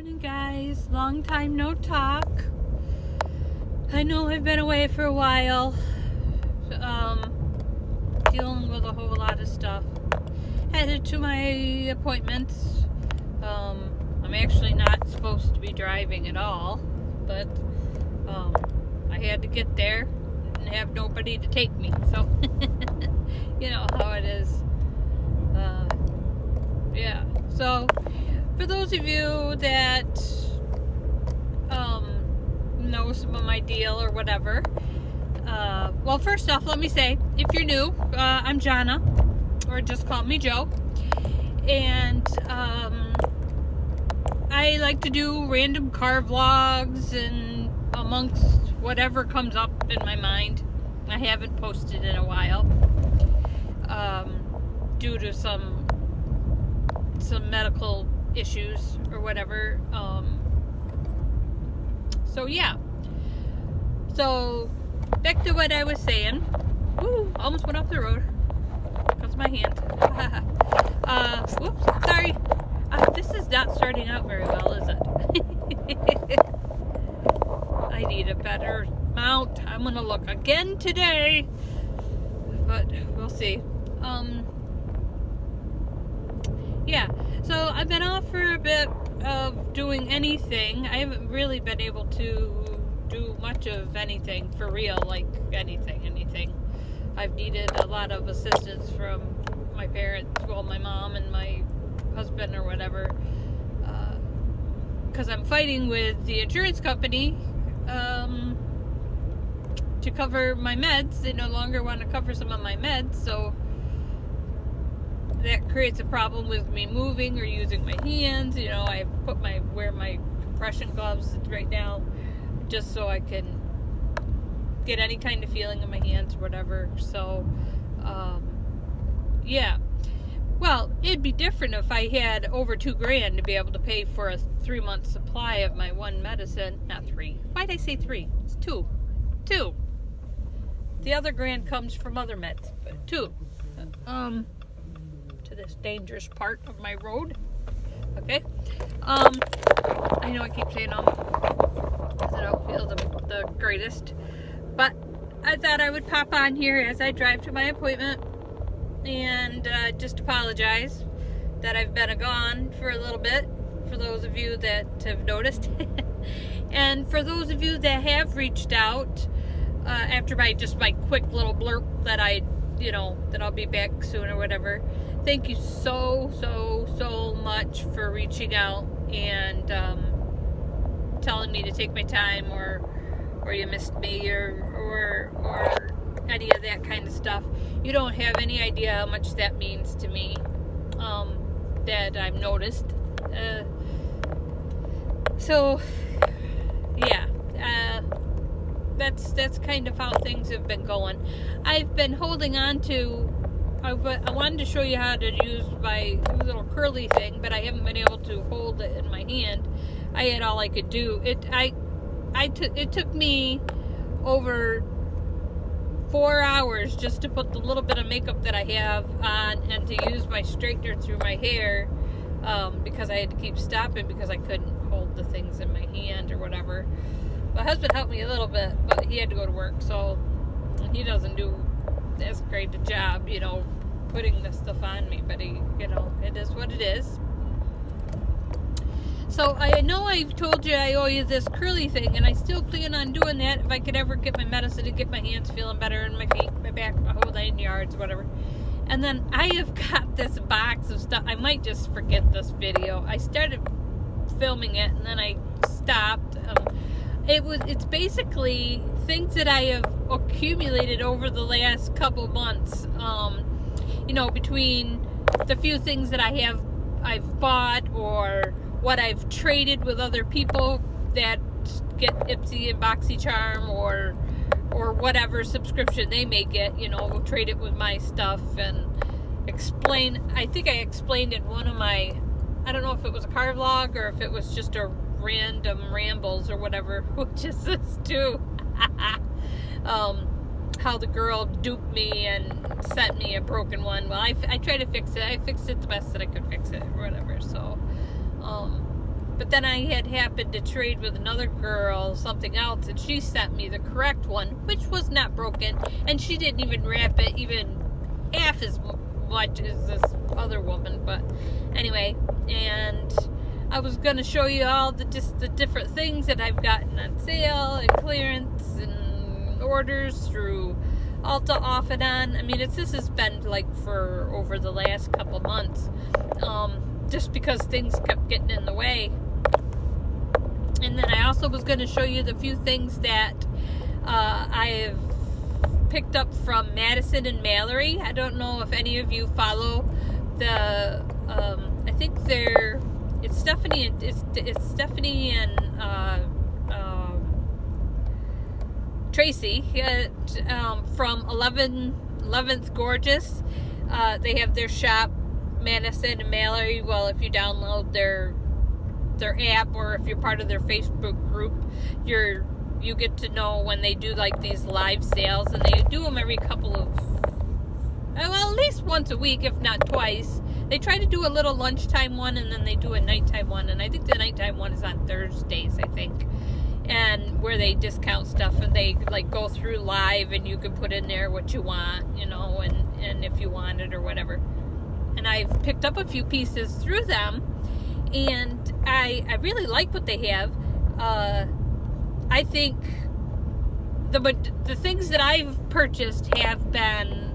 Morning, guys. Long time no talk. I know I've been away for a while, dealing with a whole lot of stuff. Headed to my appointments. I'm actually not supposed to be driving at all, but I had to get there and have nobody to take me, so you know how it is. Yeah, so for those of you that know some of my deal or whatever, well, first off, let me say, if you're new, I'm Jonna, or just call me Jo, and I like to do random car vlogs and amongst whatever comes up in my mind. I haven't posted in a while due to some medical issues or whatever. So yeah, so back to what I was saying. Ooh, almost went off the road because of my hand. Whoops, sorry. This is not starting out very well, is it? I need a better mount. I'm gonna look again today, but we'll see. Yeah, so I've been off for a bit of doing anything. I haven't really been able to do much of anything for real, like anything. I've needed a lot of assistance from my parents, well, my mom and my husband or whatever, because I'm fighting with the insurance company to cover my meds. They no longer want to cover some of my meds, so that creates a problem with me moving or using my hands. You know, I wear my compression gloves right now just so I can get any kind of feeling in my hands or whatever. So yeah, well, it'd be different if I had over $2,000 to be able to pay for a 3-month supply of my one medicine. Not 3. Why'd I say 3? It's 2. The other grand comes from other meds, but 2. To this dangerous part of my road. Okay. I know I keep saying because I don't feel the greatest, but I thought I would pop on here as I drive to my appointment and just apologize that I've been gone for a little bit, for those of you that have noticed. And for those of you that have reached out after my quick little blurb that that I'll be back soon or whatever. Thank you so much for reaching out and telling me to take my time, or you missed me, or any of that kind of stuff. You don't have any idea how much that means to me, that I've noticed. So yeah, that's kind of how things have been going. I've been holding on to, I wanted to show you how to use my little curly thing, but I haven't been able to hold it in my hand. I had all I could do. It took me over 4 hours just to put the little bit of makeup that I have on and to use my straightener through my hair, because I had to keep stopping because I couldn't hold the things in my hand or whatever. My husband helped me a little bit, but he had to go to work, so he doesn't do as great a job, putting this stuff on me, but it is what it is. So I know I've told you I owe you this curly thing, and I still plan on doing that if I could ever get my medicine and get my hands feeling better, and my feet, my back, my whole 9 yards, whatever. And then I have got this box of stuff. I might just forget this video. I started filming it, and then I stopped. It's basically things that I have accumulated over the last couple months. Between the few things that I've bought, or what I've traded with other people that get Ipsy and BoxyCharm, or whatever subscription they may get. We'll trade it with my stuff and explain. I think I explained in one of my, I don't know if it was a car vlog or if it was just a random rambles or whatever, which is this too. How the girl duped me and sent me a broken one. Well, I tried to fix it. I fixed it the best that I could fix it or whatever. So but then I had happened to trade with another girl something else, and she sent me the correct one, which was not broken, and she didn't even wrap it even half as much as this other woman. But anyway, and I was going to show you all the different things that I've gotten on sale and clearance and orders through Ulta off and on. I mean, this has been like for over the last couple months, just because things kept getting in the way. And then I also was going to show you the few things that I have picked up from Madison and Mallory. I don't know if any of you follow the, I think it's Stephanie and Tracy from 11th Gorgeous. They have their shop, Madison and Mallory. Well, if you download their app, or if you're part of their Facebook group, you get to know when they do like these live sales, and they do them every couple of, well, at least once a week, if not twice. They try to do a little lunchtime one, and then they do a nighttime one, and I think the nighttime one is on Thursdays, I think, and where they discount stuff, and they like go through live, and you can put in there what you want, you know, and if you want it or whatever. And I've picked up a few pieces through them, and I really like what they have. I think the things that I've purchased have been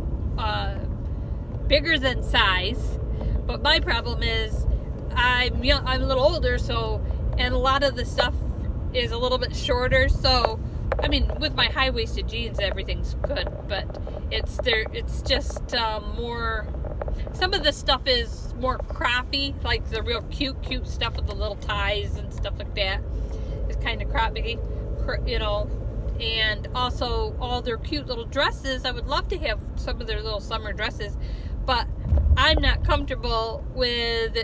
bigger than size, but my problem is I'm a little older, so, and a lot of the stuff is a little bit shorter, so I mean, with my high-waisted jeans, everything's good, but it's just more, some of the stuff is more croppy, like the real cute stuff with the little ties and stuff like that is kind of croppy, you know. And also all their cute little dresses. I would love to have some of their little summer dresses, but I'm not comfortable with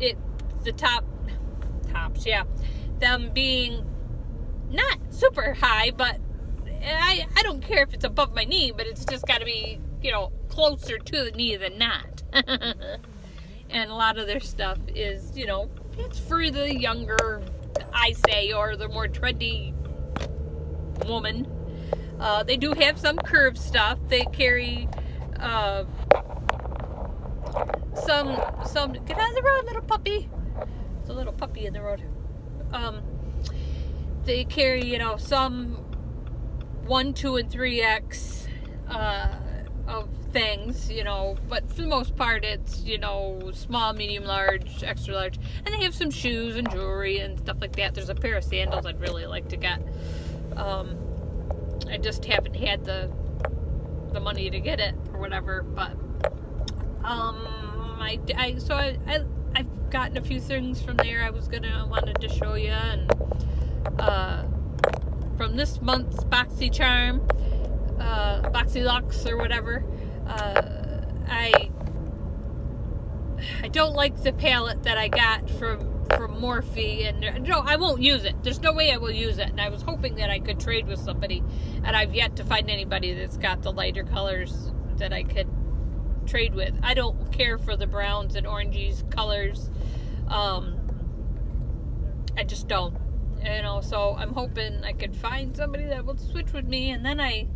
it, the tops, yeah, them being not super high, but I don't care if it's above my knee, but it's just got to be, you know, closer to the knee than not. And a lot of their stuff is, you know, it's for the younger, I say, or the more trendy woman. They do have some curved stuff. They carry some get out of the road, little puppy. There's a little puppy in the road. They carry, you know, some 1, 2, and 3X of things, you know, but for the most part it's, you know, small, medium, large, extra large. And they have some shoes and jewelry and stuff like that. There's a pair of sandals I'd really like to get. I just haven't had the money to get it or whatever, but I've gotten a few things from there I wanted to show you. And from this month's BoxyCharm, BoxyLuxe or whatever, I don't like the palette that I got from Morphe, and no, I won't use it. There's no way I will use it, and I was hoping that I could trade with somebody, and I've yet to find anybody that's got the lighter colors that I could trade with. I don't care for the browns and oranges colors. I just don't, you know, so I'm hoping I could find somebody that will switch with me. And then I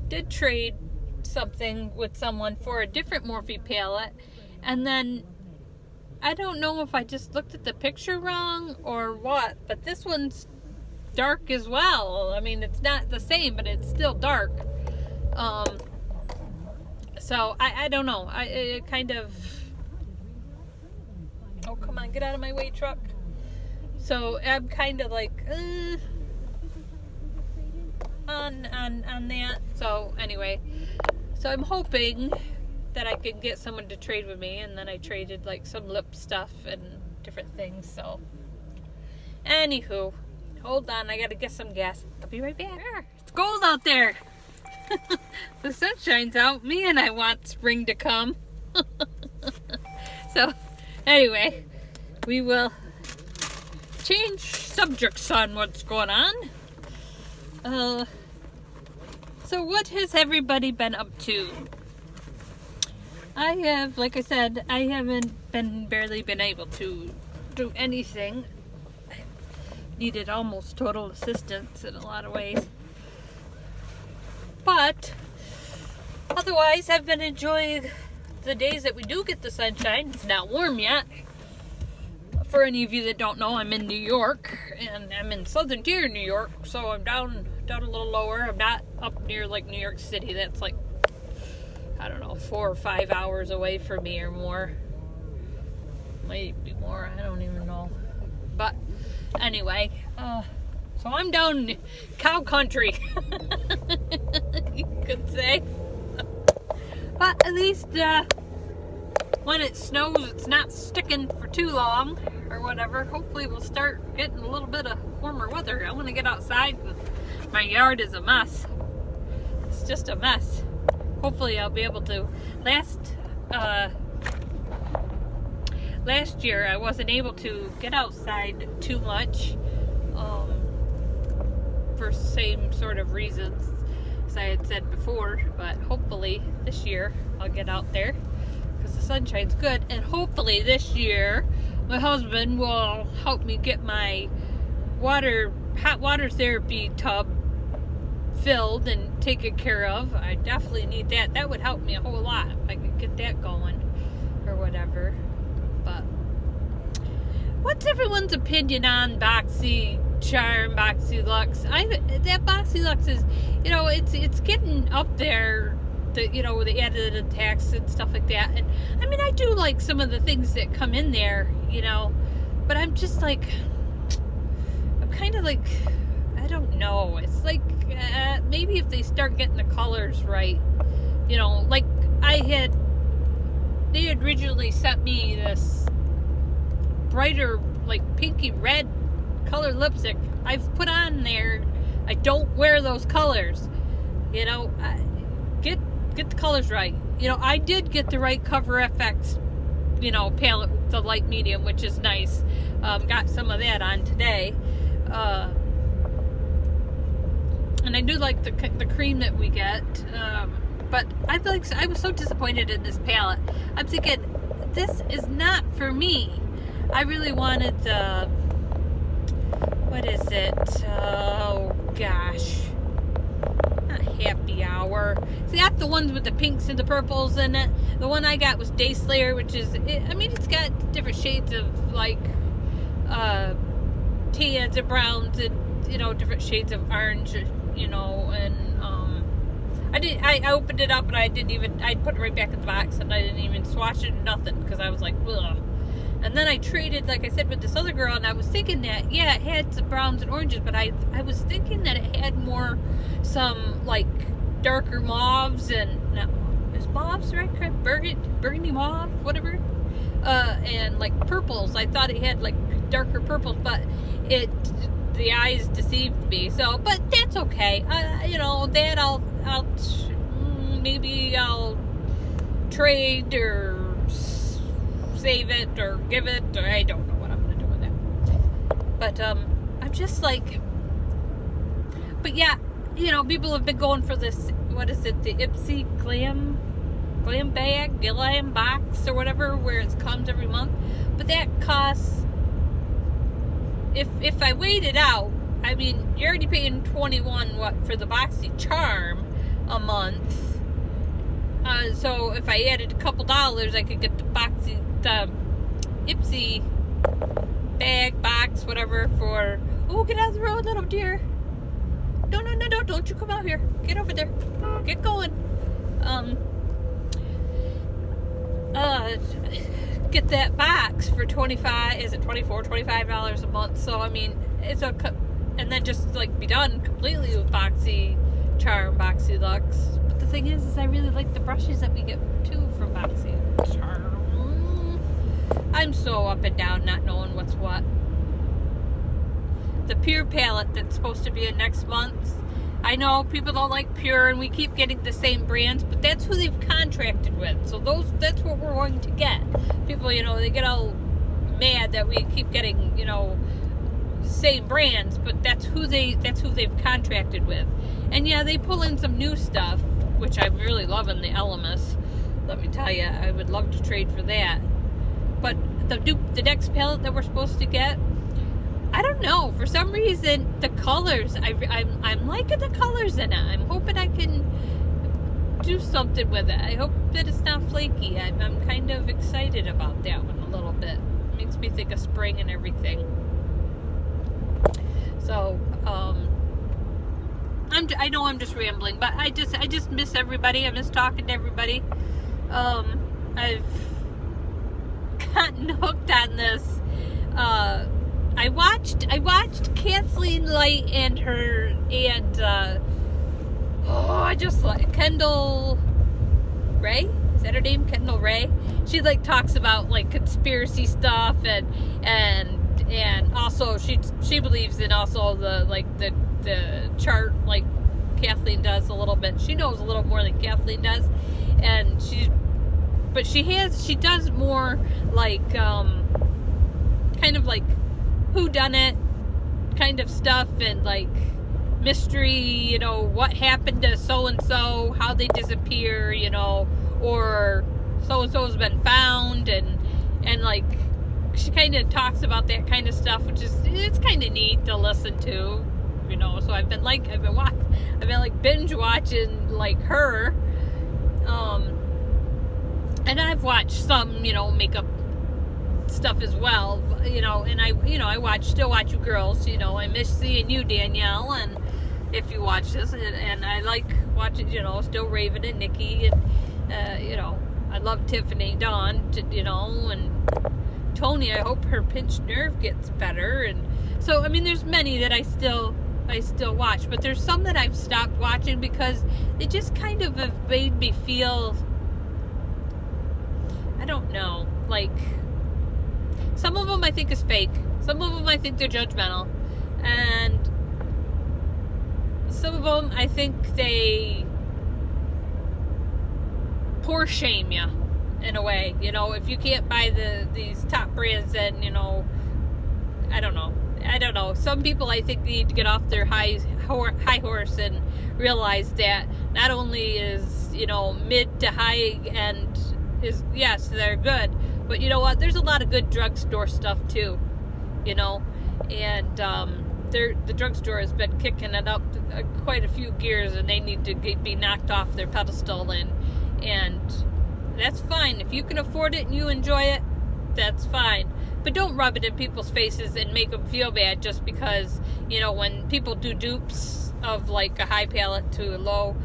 did trade something with someone for a different Morphe palette, and then I don't know if I just looked at the picture wrong or what, but this one's dark as well. I mean, it's not the same, but it's still dark. So I don't know. It kind of, oh, come on, get out of my way, truck. So I'm kind of like on that. So anyway, so I'm hoping that I could get someone to trade with me, and then I traded like some lip stuff and different things. So anywho, hold on, I gotta get some gas. I'll be right back. It's cold out there. The sun shines out. Man, I want spring to come. So anyway, we will change subjects on what's going on. So what has everybody been up to? I have, like I said, I haven't barely been able to do anything. needed almost total assistance in a lot of ways. But otherwise, I've been enjoying the days that we do get the sunshine. It's not warm yet. For any of you that don't know, I'm in New York, and I'm in Southern Tier, New York, so I'm down a little lower. I'm not up near like New York City. That's like, I don't know, 4 or 5 hours away from me or more. Maybe more, I don't even know. But anyway, so I'm down cow country, you could say. But at least when it snows, it's not sticking for too long or whatever. Hopefully we'll start getting a little bit of warmer weather. I want to get outside, and my yard is a mess. It's just a mess. Hopefully I'll be able to. Last year I wasn't able to get outside too much for same sort of reasons as I had said before, but hopefully this year I'll get out there because the sunshine's good, and hopefully this year my husband will help me get my hot water therapy tub filled and taken care of. I definitely need that. That would help me a whole lot if I could get that going or whatever. But what's everyone's opinion on BoxyCharm, BoxyLuxe? That BoxyLuxe is, you know, it's getting up there. You know, with the added attacks and stuff like that. And I mean, I do like some of the things that come in there, you know, but I'm just like, I'm kind of like, I don't know. It's like, maybe if they start getting the colors right, you know, like they had originally sent me this brighter, like pinky red color lipstick. I've put on there, I don't wear those colors, you know. Get the colors right. You know, I did get the right Cover FX, you know, palette, the light medium, which is nice. Got some of that on today. And I do like the cream that we get. But I was so disappointed in this palette. I'm thinking, this is not for me. I really wanted the, what is it? Oh gosh. Not Happy Hour. It's got the ones with the pinks and the purples in it. The one I got was Day Slayer, which is, I mean, it's got different shades of like tans and browns and, you know, different shades of orange, you know. And I opened it up and I put it right back in the box and I didn't even swatch it or nothing because I was like, ugh. And then I traded, like I said, with this other girl, and I was thinking that, yeah, it had some browns and oranges, but I was thinking that it had more, some, like, darker mauves, and, no, is mauves the right kind? Burgundy mauve, whatever, and, like, purples. I thought it had, like, darker purples, but the eyes deceived me, so, but that's okay. You know, that maybe I'll trade or save it or give it, or I don't know what I'm gonna do with that. But I'm just like, but yeah, you know, people have been going for this, what is it, the Ipsy glam bag, glam box or whatever, where it comes every month. But that costs, if I weighed it out, I mean, you're already paying $21 for the BoxyCharm a month. So if I added a couple dollars, I could get the Ipsy bag, box, whatever for, oh, get out of the road, little dear. No, don't you come out here. Get over there. Get going. Get that box for $25 a month. So, I mean, it's and then just, like, be done completely with BoxyCharm, BoxyLuxe. But the thing is I really like the brushes that we get, too, from BoxyCharm. I'm so up and down not knowing what's what. The Pure palette that's supposed to be in next month. I know people don't like Pure and we keep getting the same brands, but that's who they've contracted with. So that's what we're going to get. People, you know, they get all mad that we keep getting, you know, same brands, but that's who they've contracted with. And yeah, they pull in some new stuff, which I'm really loving, the Elemis. Let me tell you, I would love to trade for that. But the next palette that we're supposed to get, I don't know, for some reason the colors, I'm liking the colors in it. I'm hoping I can do something with it. I hope that it's not flaky. I'm kind of excited about that one a little bit. It makes me think of spring and everything. So I know I'm just rambling, but I just miss everybody. I miss talking to everybody. I've gotten hooked on this. I watched Kathleen Light and I just like Kendall Ray. Is that her name? Kendall Ray. She like talks about like conspiracy stuff and also she believes in also the chart like Kathleen does a little bit. She knows a little more than Kathleen does, and she does more like kind of like whodunit kind of stuff and like mystery, you know, what happened to so and so, how they disappear, you know, or so and so's been found, and like she kind of talks about that kind of stuff, which is, it's kind of neat to listen to, you know. So I've been binge watching like her, and I've watched some, you know, makeup stuff as well, you know, and I still watch you girls, you know. I miss seeing you, Danielle, and if you watch this, and I like watching, you know, still Raven and Nikki, and you know, I love Tiffany, Dawn, you know, and Tony. I hope her pinched nerve gets better. And so I mean, there's many that I still watch, but there's some that I've stopped watching because they just kind of have made me feel, I don't know, like some of them I think is fake, some of them I think they're judgmental, and some of them I think they poor shame you in a way, you know. If you can't buy these top brands, then, you know, I don't know. Some people I think need to get off their high horse and realize that not only is, you know, mid to high end is, yes, they're good, but you know what? There's a lot of good drugstore stuff too, you know, and the drugstore has been kicking it up quite a few gears, and they need to be knocked off their pedestal, and that's fine. If you can afford it and you enjoy it, that's fine. But don't rub it in people's faces and make them feel bad just because, you know, when people do dupes of like a high palette to a lower,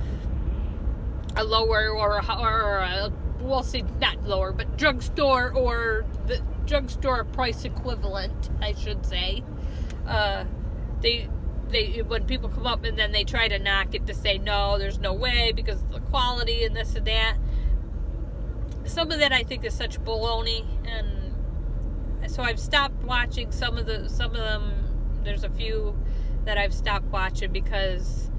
or a, we'll see, not lower, but drugstore, or the drugstore price equivalent, I should say. They when people come up and then they try to knock it to say, no, there's no way because of the quality and this and that. Some of that I think is such baloney, and so I've stopped watching some of them. There's a few that I've stopped watching because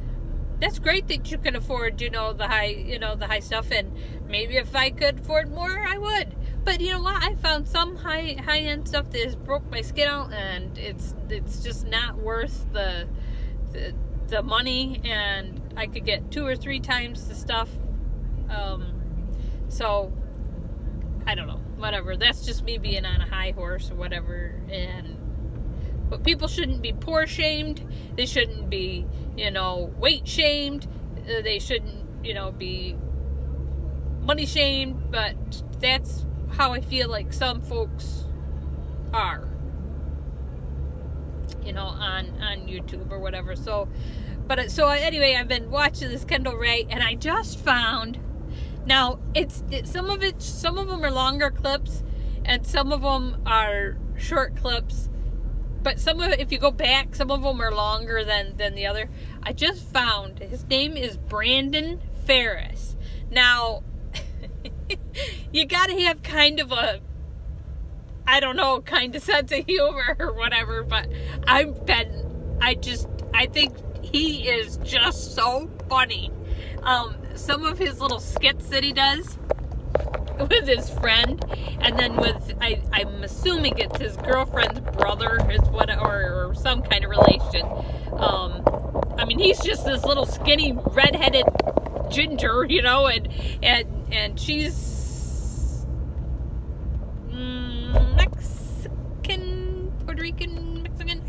that's great that you can afford, you know, the high stuff, and maybe if I could afford more, I would. But you know what? I found some high-end stuff that has broke my skin out, and it's just not worth the money, and I could get 2 or 3 times the stuff. So I don't know, whatever. That's just me being on a high horse or whatever. But people shouldn't be poor shamed. They shouldn't be, you know, weight shamed. They shouldn't, you know, be money shamed. But that's how I feel like some folks are, you know, on YouTube or whatever. So anyway, I've been watching this Kendall Ray, and I just found, now some of them are longer clips, and some of them are short clips. But some of it, if you go back, some of them are longer than the other. I just found his name is Brandon Ferris. Now, you gotta have kind of a, I don't know, kind of sense of humor or whatever. But I think he is just so funny. Some of his little skits that he does with his friend, and then with, I'm assuming it's his girlfriend's brother, or some kind of relation. I mean, he's just this little skinny redheaded ginger, you know, and she's Mexican, Puerto Rican, Mexican,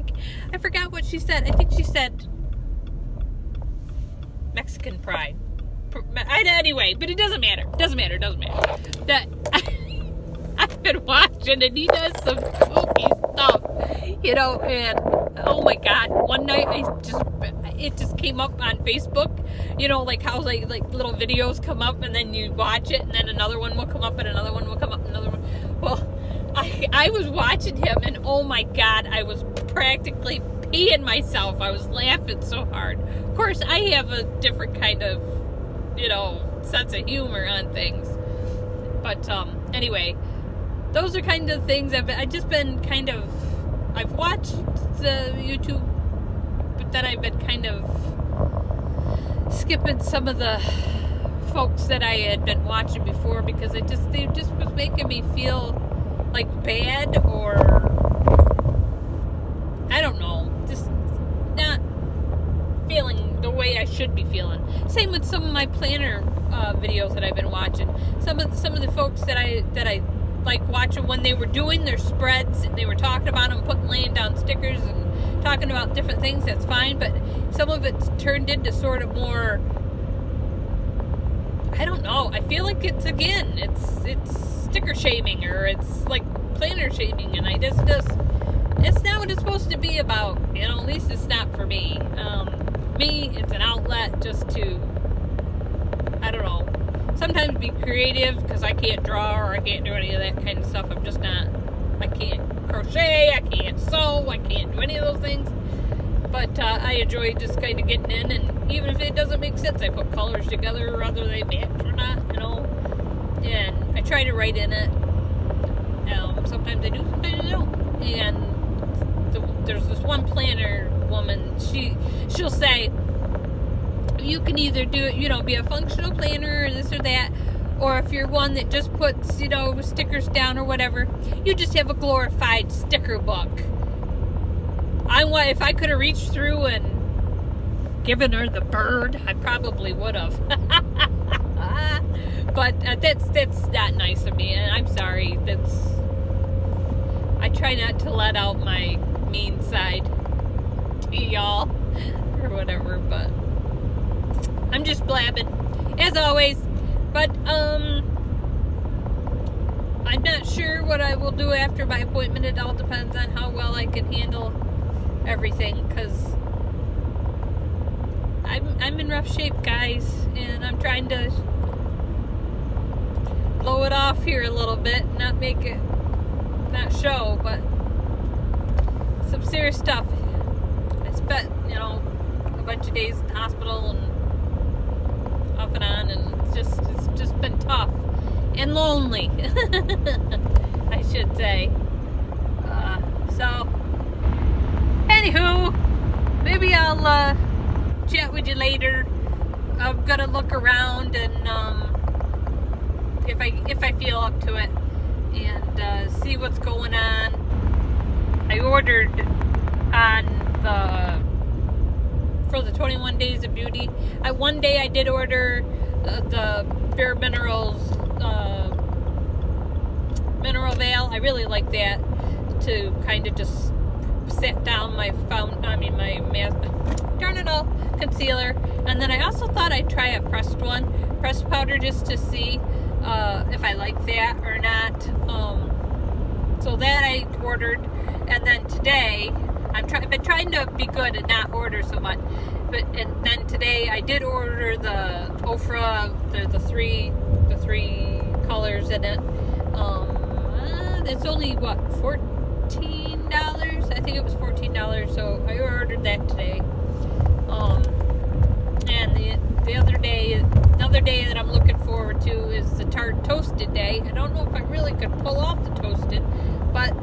what she said. I think she said Mexican pride. Anyway, but it doesn't matter. Doesn't matter. That I've been watching, and he does some spooky stuff, you know. And oh my God, one night it just came up on Facebook, you know, like how like little videos come up, and then you watch it, and then another one will come up, and another one will come up, and another one. Well, I was watching him, and oh my God, I was practically peeing myself. I was laughing so hard. Of course, I have a different kind of, you know, sense of humor on things. But anyway, those are kind of things I've watched the YouTube, but then I've been kind of skipping some of the folks that I had been watching before, because they just was making me feel like bad, or I don't know, just not feeling the way I should be feeling. Same with some of my planner videos that I've been watching. Some of the folks that I like watching when they were doing their spreads, and they were talking about them, laying down stickers and talking about different things. That's fine, but some of it's turned into sort of more, I don't know, I feel like it's sticker shaming, or it's like planner shaming, and it's not what it's supposed to be about, you know. At least it's not for me. Me, it's an outlet just to, I don't know, sometimes be creative, because I can't draw, or I can't do any of that kind of stuff. I'm just not, I can't crochet, I can't sew, I can't do any of those things. But I enjoy just kind of getting in, and even if it doesn't make sense, I put colors together, whether they match or not, you know. And I try to write in it. Sometimes I do, sometimes I don't. And there's this one planner woman, she'll say, you can either do it, you know, be a functional planner, or this or that, or if you're one that just puts, you know, stickers down or whatever, you just have a glorified sticker book. If I could have reached through and given her the bird, I probably would have. But that's not nice of me, and I'm sorry. I try not to let out my mean side to y'all or whatever, but I'm just blabbing as always. But I'm not sure what I will do after my appointment. It all depends on how well I can handle everything, because I'm in rough shape, guys, and I'm trying to blow it off here a little bit, not show, but some serious stuff. I spent, you know, a bunch of days in the hospital and off and on, and it's just been tough and lonely, I should say. So anywho, maybe I'll chat with you later. I'm gonna look around, and if I feel up to it, and see what's going on. I ordered for the 21 Days of Beauty. One day I did order the Bare Minerals Mineral Veil. I really like that, to kind of just set down my concealer. And then I also thought I'd try a pressed powder, just to see if I like that or not. So that I ordered, and then today I've been trying to be good and not order so much. And then today I did order the Ofra, the three colors in it. It's only what, $14? I think it was $14. So I ordered that today. And another day that I'm looking forward to is the Tarte Toasted Day. I don't know if I really could pull off the toasted, but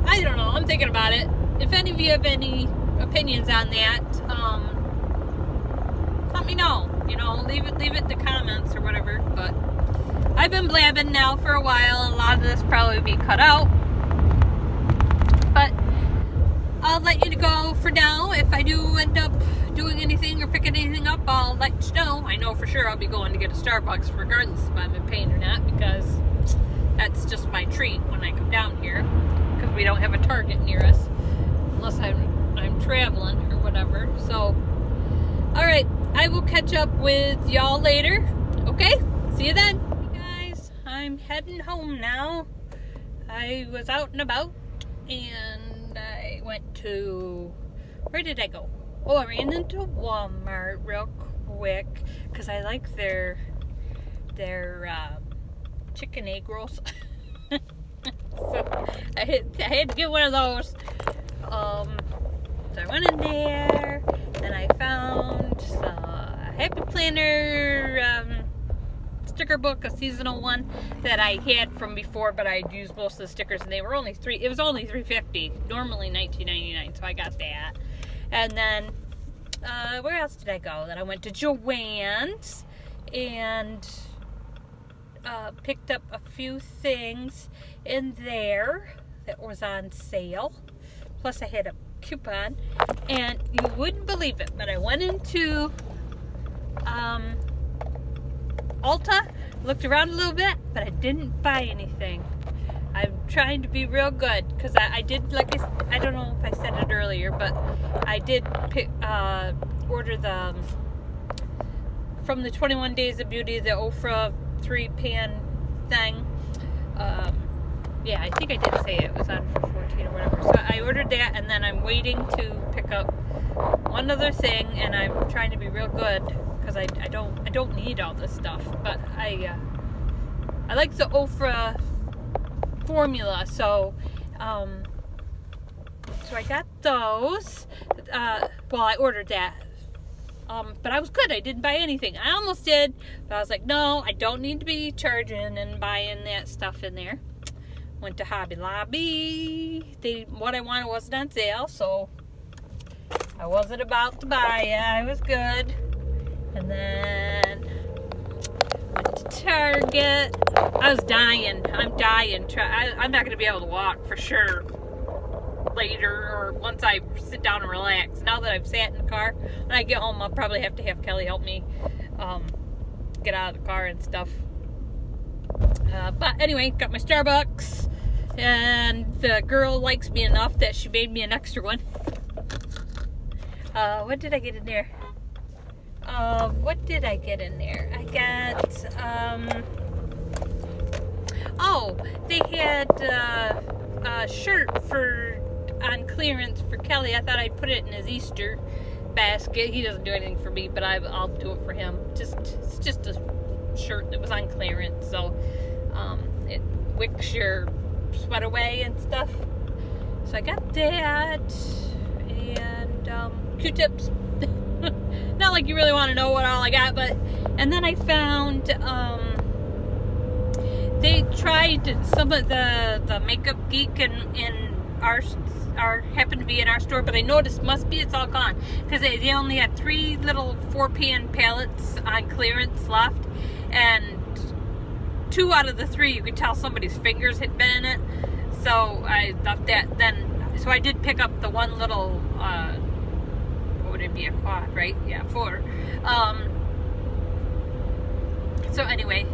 I don't know. I'm thinking about it. If any of you have any opinions on that, let me know. You know, leave it in the comments or whatever. But I've been blabbing now for a while. A lot of this probably be cut out, but I'll let you go for now. If I do end up doing anything or picking anything up, I'll let you know. I know for sure I'll be going to get a Starbucks regardless if I'm in pain or not, because that's just my treat when I come down here, because we don't have a Target near us, unless I'm traveling or whatever. So, alright, I will catch up with y'all later. Okay? See you then. Hey guys, I'm heading home now. I was out and about, and I went to, where did I go? Oh, I ran into Walmart real quick, because I like their chicken egg rolls. So I had to get one of those. So I went in there, and I found a Happy Planner sticker book, a seasonal one that I had from before, but I'd used most of the stickers, and they were only $3.50, normally $19.99, so I got that. And then where else did I go? Then I went to Joann's and picked up a few things in there that was on sale. Plus I had a coupon, and you wouldn't believe it, but I went into Ulta, looked around a little bit, but I didn't buy anything. I'm trying to be real good, because I did, like I don't know if I said it earlier, but I did order the, from the 21 Days of Beauty, the Ofra 3-pan thing. Yeah, I think I did say it was on for $14 or whatever. So I ordered that, and then I'm waiting to pick up one other thing, and I'm trying to be real good, because I don't need all this stuff, but I like the Ofra formula, so so I got those. Well, I ordered that, but I was good. I didn't buy anything. I almost did, but I was like, no, I don't need to be charging and buying that stuff in there. Went to Hobby Lobby. What I wanted wasn't on sale, so I wasn't about to buy it. I was good. And then went to Target. I was dying. I'm dying. I'm not going to be able to walk for sure later, or once I sit down and relax. Now that I've sat in the car, when I get home, I'll probably have to have Kelly help me get out of the car and stuff. But anyway, got my Starbucks, and the girl likes me enough that she made me an extra one. What did I get in there? What did I get in there? I got, oh, they had a shirt on clearance for Kelly. I thought I'd put it in his Easter basket. He doesn't do anything for me, but I'll do it for him. It's just a shirt that was on clearance, so it wicks your sweat away and stuff. So I got that, and Q-tips. Not like you really want to know what all I got, but, and then I found they tried some of the Makeup Geek in our happened to be in our store, but I noticed it's all gone, because they only had 3 little 4-pan palettes on clearance left, and 2 out of the 3 you could tell somebody's fingers had been in it. So I thought that then, so I did pick up the one little what would it be, a quad, right? Yeah, 4. So anyway,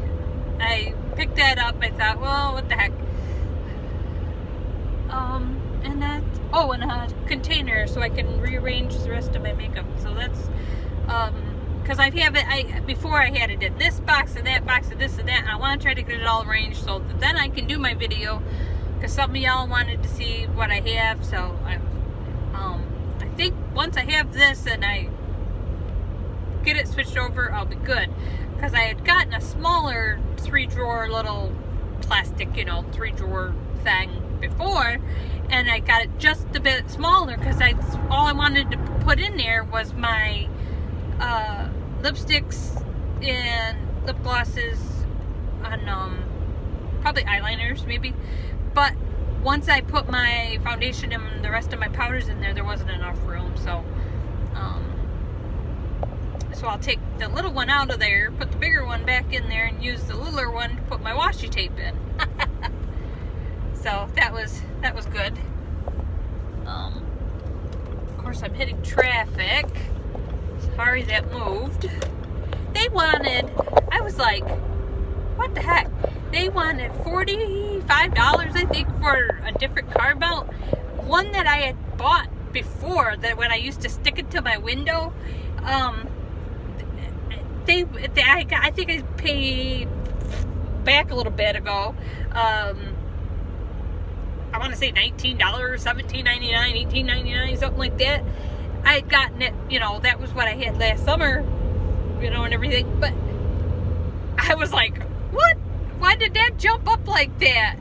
I picked that up. I thought, well, what the heck. And that, oh, and a container so I can rearrange the rest of my makeup. So that's, because before I had it in this box and that box and this and that, and I want to try to get it all arranged so that then I can do my video, because some of y'all wanted to see what I have. So I think once I have this and I get it switched over, I'll be good, because I had gotten a smaller 3-drawer little plastic, 3-drawer thing before, and I got it just a bit smaller, because all I wanted to put in there was my lipsticks and lip glosses, and probably eyeliners maybe. But once I put my foundation and the rest of my powders in there, there wasn't enough room, so so I'll take the little one out of there, put the bigger one back in there, and use the littler one to put my washi tape in. So that was good. Of course, I'm hitting traffic. Sorry that moved. They wanted, I was like, what the heck? They wanted $45, I think, for a different car belt. One that I had bought before, that when I used to stick it to my window, I think I paid back a little bit ago, I want to say $19, $17.99, $18.99, something like that. I had gotten it, you know, that was what I had last summer, you know, and everything, but I was like, what? Why did that jump up like that?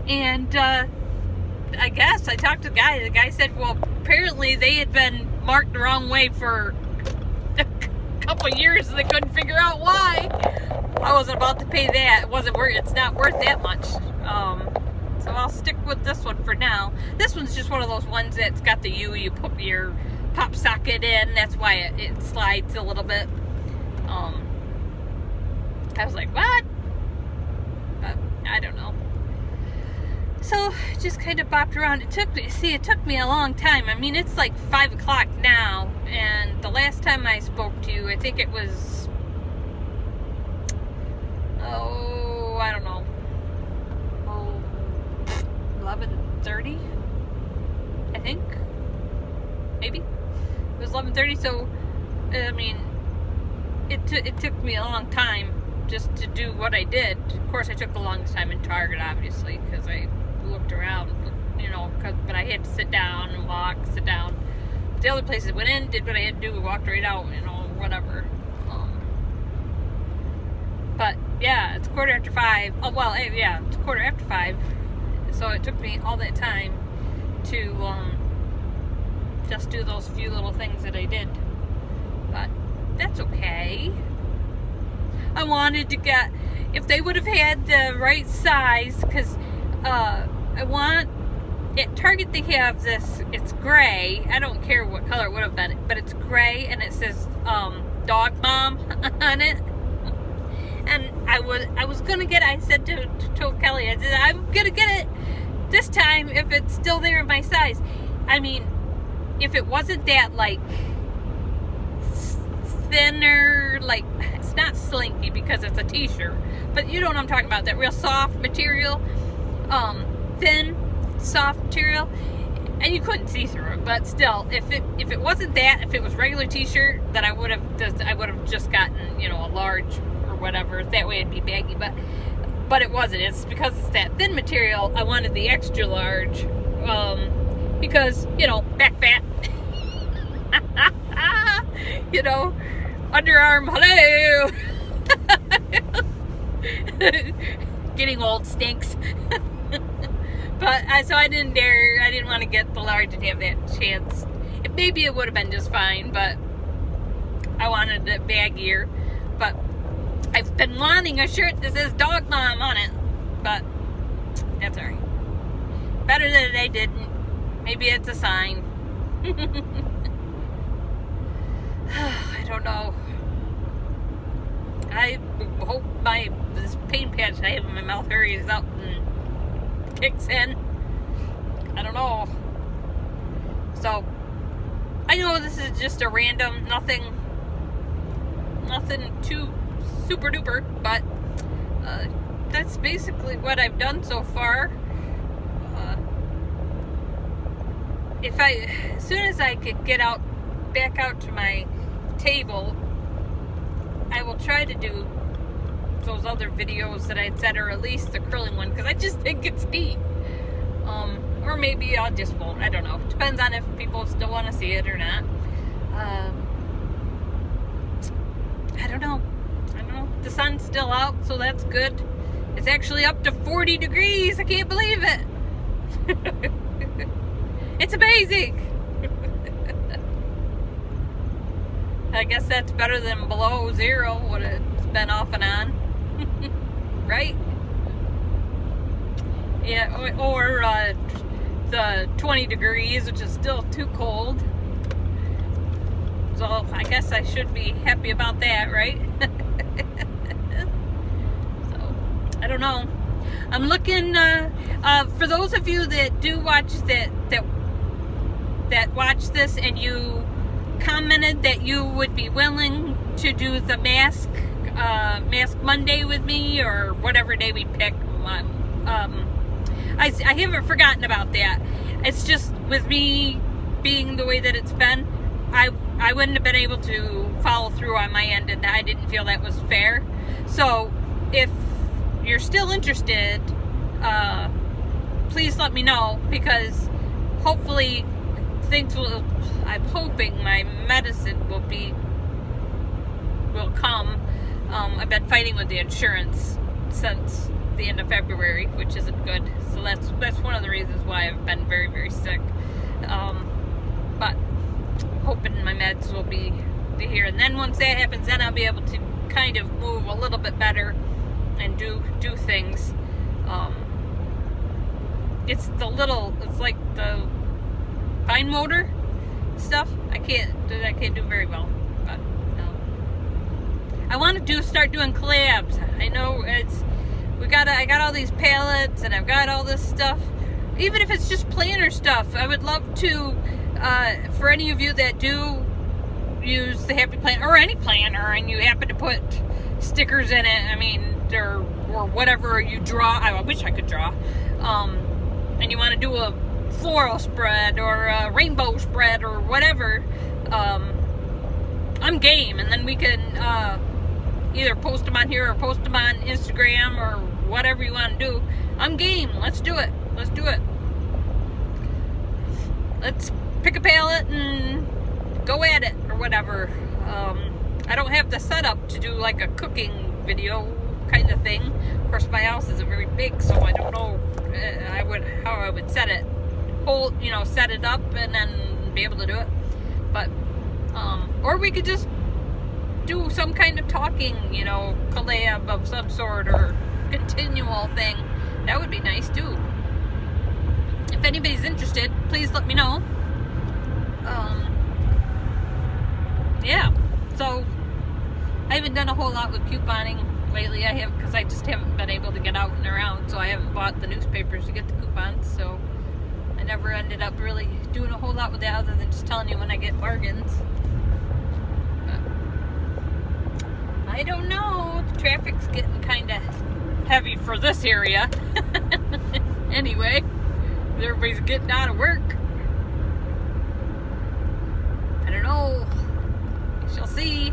And I guess I talked to the guy said, well, apparently they had been marked the wrong way for a couple of years and they couldn't figure out why. I wasn't about to pay that. It's not worth that much. So I'll stick with this one for now. This one's just one of those ones that's got the you put your pop socket in. That's why it slides a little bit. I was like, what? But I don't know. So just kind of bopped around. It took me a long time. I mean, it's like 5 o'clock now, and the last time I spoke to you, I think it was, oh, I don't know, 11:30, I think, maybe. It was 11:30, so, I mean, it took me a long time just to do what I did. Of course, I took the longest time in Target, obviously, because I looked around, you know, but I had to sit down and walk, sit down. The other places went in, did what I had to do, walked right out, you know, whatever. But yeah, it's 5:15. Oh, well, yeah, it's 5:15. So it took me all that time to just do those few little things that I did. But that's okay. I wanted to get, if they would have had the right size, because I want, at Target they have this, it's gray, I don't care what color it would have been, but it's gray, and it says Dog Mom on it. And I was gonna get it. I said to Kelly, I said, I'm gonna get it this time if it's still there in my size. I mean, if it wasn't that, like, thinner, like, it's not slinky because it's a t-shirt, but you know what I'm talking about, that real soft material, thin, soft material, and you couldn't see through it. But still, if it wasn't that, if it was regular t-shirt, then I would have just gotten, you know, a large or whatever. That way it'd be baggy, but it wasn't. It's because it's that thin material. I wanted the extra large, because, you know, back fat. You know, underarm, hello. Getting old stinks. But so I didn't dare. I didn't want to get the large and have that chance. Maybe it would have been just fine, but I wanted it baggier. But I've been wanting a shirt that says Dog Mom on it, but that's alright. Better that I didn't. Maybe it's a sign. I don't know. I hope this pain patch I have in my mouth hurries up and kicks in. I don't know. So I know this is just a random, nothing too super duper, but that's basically what I've done so far. As soon as I could get back out to my table, I will try to do those other videos that I said, or at least the curling one, because I just think it's neat. Or maybe I just won't. I don't know. Depends on if people still want to see it or not. I don't know. The sun's still out, so that's good. It's actually up to 40 degrees. I can't believe it. It's amazing. I guess that's better than below zero, what it's been off and on. Right? Yeah, or the 20 degrees, which is still too cold. So I guess I should be happy about that, right? So, I don't know. I'm looking, for those of you that do watch that watch this, and you commented that you would be willing to do the Mask Monday with me, or whatever day we pick. I haven't forgotten about that. It's just with me being the way that it's been, I wouldn't have been able to follow through on my end, and I didn't feel that was fair. So if you're still interested, please let me know, because hopefully things will, I'm hoping my medicine will come. I've been fighting with the insurance since the end of February, which isn't good. So that's one of the reasons why I've been very, very sick. But hoping my meds will be here, and then once that happens, then I'll be able to kind of move a little bit better and do things. It's like the fine motor stuff. I can't do very well. But I want to start doing collabs. I know I got all these pallets, and I've got all this stuff. Even if it's just planner stuff, I would love to, for any of you that do use the Happy Planner, or any planner, and you happen to put stickers in it, I mean, or whatever you draw, I wish I could draw, and you want to do a floral spread, or a rainbow spread, or whatever, I'm game, and then we can either post them on here, or post them on Instagram, or whatever you want to do. I'm game. Let's do it. Let's do it. Let's pick a palette and go at it, or whatever. I don't have the setup to do like a cooking video kind of thing. Of course, my house isn't very big, so I don't know how I would set it. Set it up and then be able to do it. But or we could just do some kind of talking, collab of some sort, or continual thing. That would be nice too. If anybody's interested, please let me know. Yeah, so I haven't done a whole lot with couponing lately. Because I just haven't been able to get out and around, so I haven't bought the newspapers to get the coupons, so I never ended up really doing a whole lot with that, other than just telling you when I get bargains. But I don't know, the traffic's getting kind of heavy for this area. Anyway, everybody's getting out of work. I don't know. We shall see.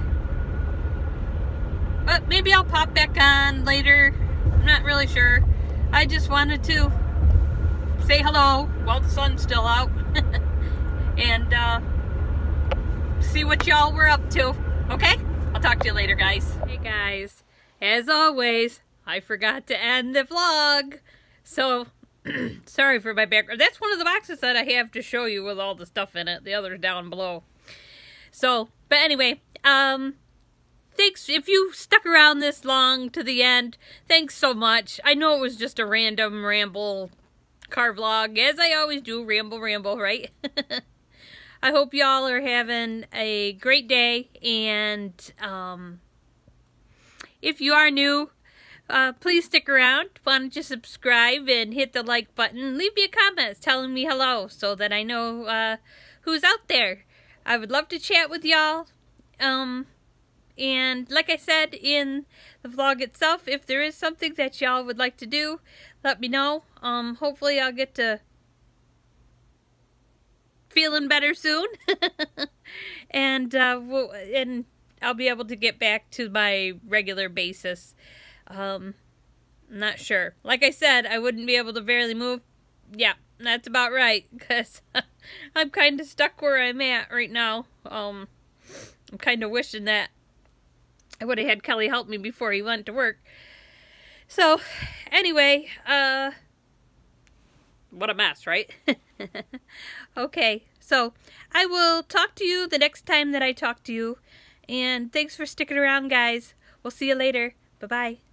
But maybe I'll pop back on later. I'm not really sure. I just wanted to say hello while the sun's still out. And see what y'all were up to. Okay? I'll talk to you later, guys. Hey guys, as always, I forgot to end the vlog. So, sorry for my background. That's one of the boxes that I have to show you with all the stuff in it. The other's down below. So, but anyway, thanks if you stuck around this long to the end. Thanks so much. I know it was just a random ramble car vlog, as I always do. Ramble, right? I hope y'all are having a great day, and if you are new, please stick around. Why don't you subscribe and hit the like button? Leave me a comment telling me hello, so that I know who's out there. I would love to chat with y'all. And like I said in the vlog itself, if there is something that y'all would like to do, let me know. Hopefully I'll get to feeling better soon. And I'll be able to get back to my regular basis. I'm not sure. Like I said, I wouldn't be able to barely move. Yeah, that's about right, because I'm kind of stuck where I'm at right now. I'm kind of wishing that I would have had Kelly help me before he went to work. So, anyway, what a mess, right? Okay, so I will talk to you the next time that I talk to you. And thanks for sticking around, guys. We'll see you later. Bye-bye.